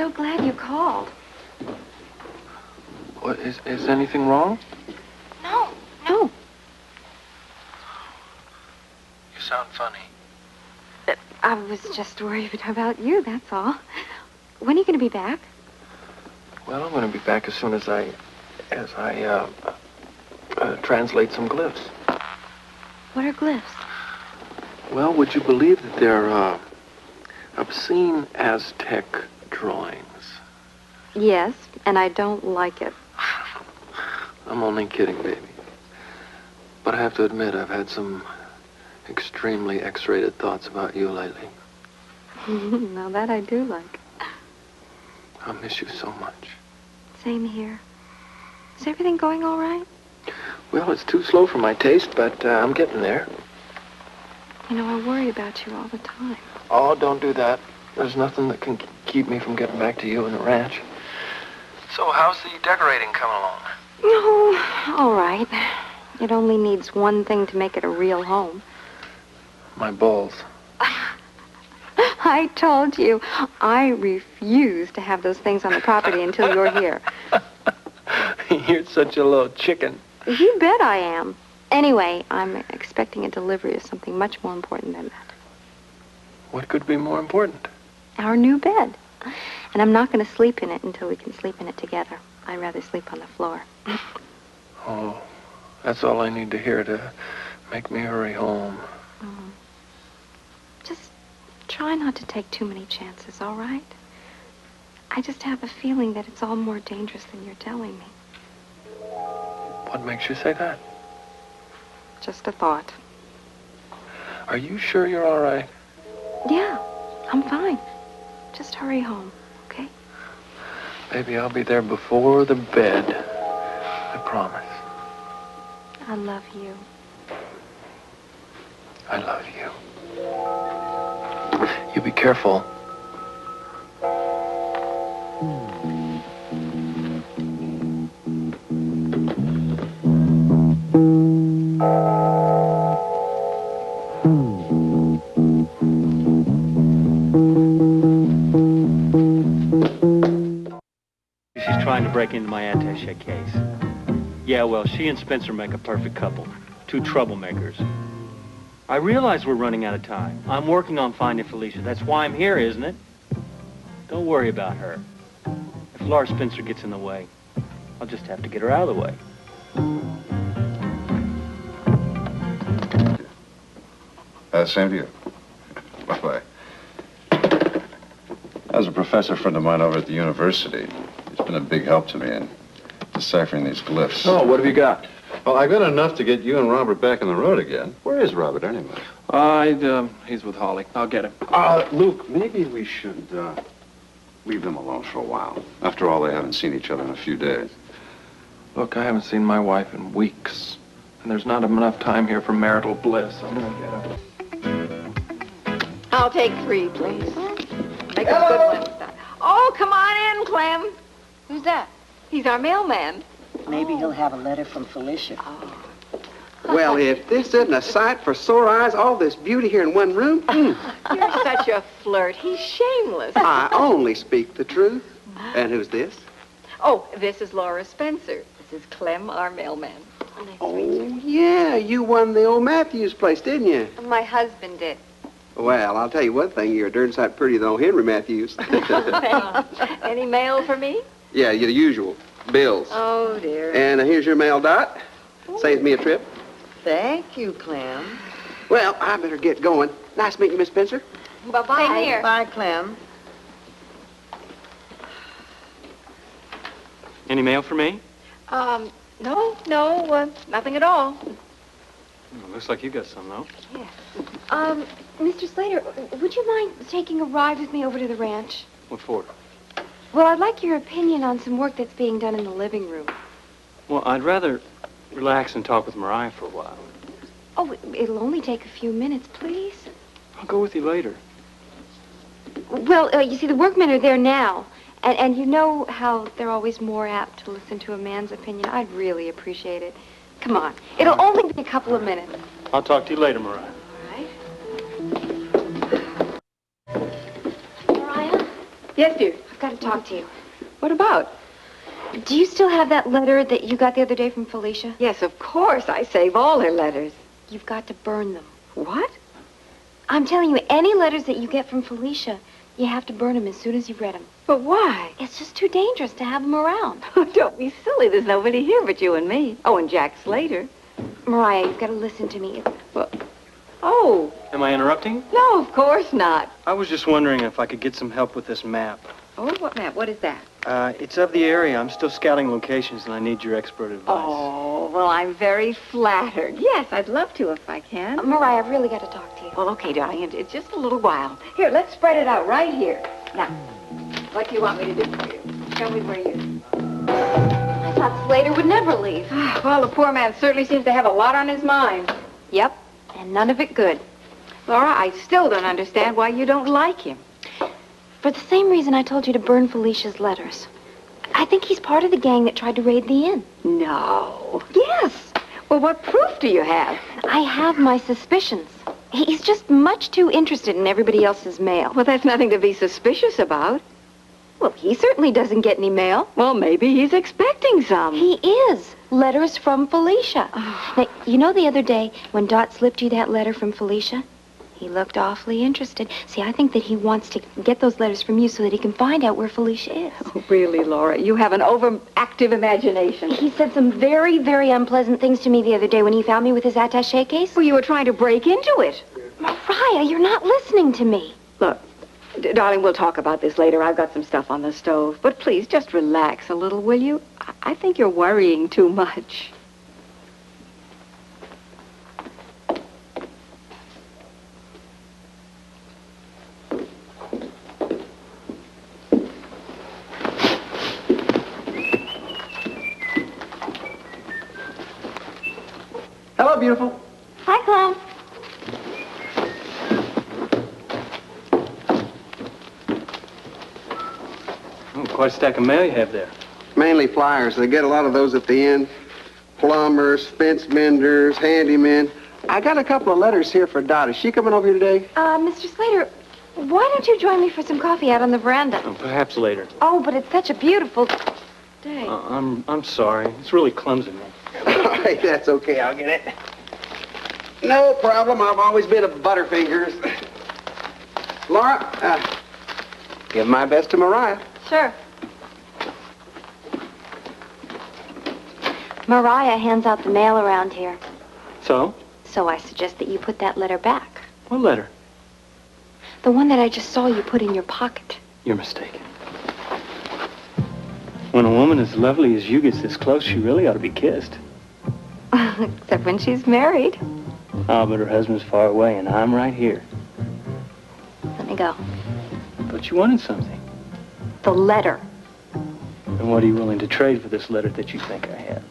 so glad you called. What, is anything wrong? No. You sound funny. I was just worried about you, that's all. When are you going to be back? Well, I'm going to be back as soon as I translate some glyphs. What are glyphs? Well, would you believe that they're obscene Aztec drawings? Yes, and I don't like it. I'm only kidding, baby. But I have to admit, I've had some extremely X-rated thoughts about you lately. Now that I do like. I miss you so much. Same here. Is everything going all right? Well, it's too slow for my taste, but I'm getting there. You know, I worry about you all the time. Oh, don't do that. There's nothing that can keep me from getting back to you and the ranch. So, how's the decorating coming along? Oh, all right. It only needs one thing to make it a real home. My balls. I told you, I refuse to have those things on the property until you're here. You're such a little chicken. You bet I am. Anyway, I'm expecting a delivery of something much more important than that. What could be more important? Our new bed. And I'm not going to sleep in it until we can sleep in it together. I'd rather sleep on the floor. Oh, that's all I need to hear to make me hurry home. Just try not to take too many chances, all right? I just have a feeling that it's all more dangerous than you're telling me. What makes you say that? Just a thought. Are you sure you're all right? Yeah, I'm fine. Just hurry home, okay? Maybe I'll be there before the bed. I promise. I love you. I love you. You be careful. She's trying to break into my attaché case. Yeah, well, she and Spencer make a perfect couple. Two troublemakers. I realize we're running out of time. I'm working on finding Felicia. That's why I'm here, isn't it? Don't worry about her. If Laura Spencer gets in the way, I'll just have to get her out of the way. Same to you. Bye-bye. There's a professor friend of mine over at the university. He's been a big help to me in deciphering these glyphs. Oh, what have you got? Well, I've got enough to get you and Robert back on the road again. Where is Robert, anyway? He's with Holly. I'll get him. Luke, maybe we should, leave them alone for a while. After all, they haven't seen each other in a few days. Look, I haven't seen my wife in weeks. And there's not enough time here for marital bliss. I'm gonna get him. I'll take 3, please. Make a good one. Oh, come on in, Clem. Who's that? He's our mailman. Maybe he'll have a letter from Felicia. Well, if this isn't a sight for sore eyes, all this beauty here in one room. You're such a flirt. He's shameless. I only speak the truth. And who's this? Oh, this is Laura Spencer. This is Clem, our mailman. Oh, yeah, you won the old Matthews place, didn't you? My husband did. Well, I'll tell you one thing. You're a darn sight prettier than old Henry Matthews. Any mail for me? Yeah, the usual. Bills. Oh, dear. And here's your mail, Dot. Saves me a trip. Thank you, Clem. Well, I better get going. Nice meeting you, Miss Spencer. Bye-bye. Same here. Bye, Clem. Any mail for me? No, nothing at all. Looks like you got some, though. Mr. Slater, would you mind taking a ride with me over to the ranch? What for? Well, I'd like your opinion on some work that's being done in the living room. Well, I'd rather relax and talk with Mariah for a while. Oh, it'll only take a few minutes, please. I'll go with you later. Well, you see, the workmen are there now. And you know how they're always more apt to listen to a man's opinion. I'd really appreciate it. Come on. It'll only be a couple of minutes. I'll talk to you later, Mariah. All right. Mariah? Yes, dear. I've got to talk to you. What about? Do you still have that letter that you got the other day from Felicia? Yes, of course. I save all her letters. You've got to burn them. What? I'm telling you, any letters that you get from Felicia, you have to burn them as soon as you've read them. But why? It's just too dangerous to have them around. Don't be silly. There's nobody here but you and me. Oh, and JackSlater. Mariah, you've got to listen to me. Oh, Am I interrupting? no, of course not. I was just wondering if I could get some help with this map. Oh, what map? What is that? It's of the area. I'm still scouting locations, and I need your expert advice. Oh, well, I'm very flattered. Yes, I'd love to if I can. Mariah, I've really got to talk to you. Well, okay, darling. It's just a little while. Here, let's spread it out right here. Now, what do you want me to do for you? Show me where you... I thought Slater would never leave. Well, the poor man certainly seems to have a lot on his mind. Yep, and none of it good. Laura, I still don't understand why you don't like him. For the same reason I told you to burn Felicia's letters. I think he's part of the gang that tried to raid the inn. No. Yes. Well, what proof do you have? I have my suspicions. He's just much too interested in everybody else's mail. Well, that's nothing to be suspicious about. Well, he certainly doesn't get any mail. Well, maybe he's expecting some. He is. Letters from Felicia. Now, you know the other day when Dot slipped you that letter from Felicia? He looked awfully interested. See, I think that he wants to get those letters from you so that he can find out where Felicia is. Oh, really, Laura? You have an overactive imagination. He said some very, very unpleasant things to me the other day when he found me with his attaché case. Well, you were trying to break into it. Mariah, you're not listening to me. Look, darling, we'll talk about this later. I've got some stuff on the stove. But please, just relax a little, will you? I think you're worrying too much. Hello, beautiful. Hi, Clem. Oh, quite a stack of mail you have there. Mainly flyers. They get a lot of those at the end. Plumbers, fence menders, handymen. I got a couple of letters here for Dot. Is she coming over here today? Mr. Slater, why don't you join me for some coffee out on the veranda? Oh, perhaps later. Oh, but it's such a beautiful day. I'm sorry. It's really clumsy, man. All right, that's okay. I'll get it. No problem. I've always been a butterfingers. Laura, give my best to Mariah. Sure. Mariah hands out the mail around here. So? So I suggest that you put that letter back. What letter? The one that I just saw you put in your pocket. You're mistaken. When a woman as lovely as you gets this close, she really ought to be kissed. Except when she's married. Ah, but her husband's far away, and I'm right here. Let me go. But you wanted something. The letter. And what are you willing to trade for this letter that you think I have?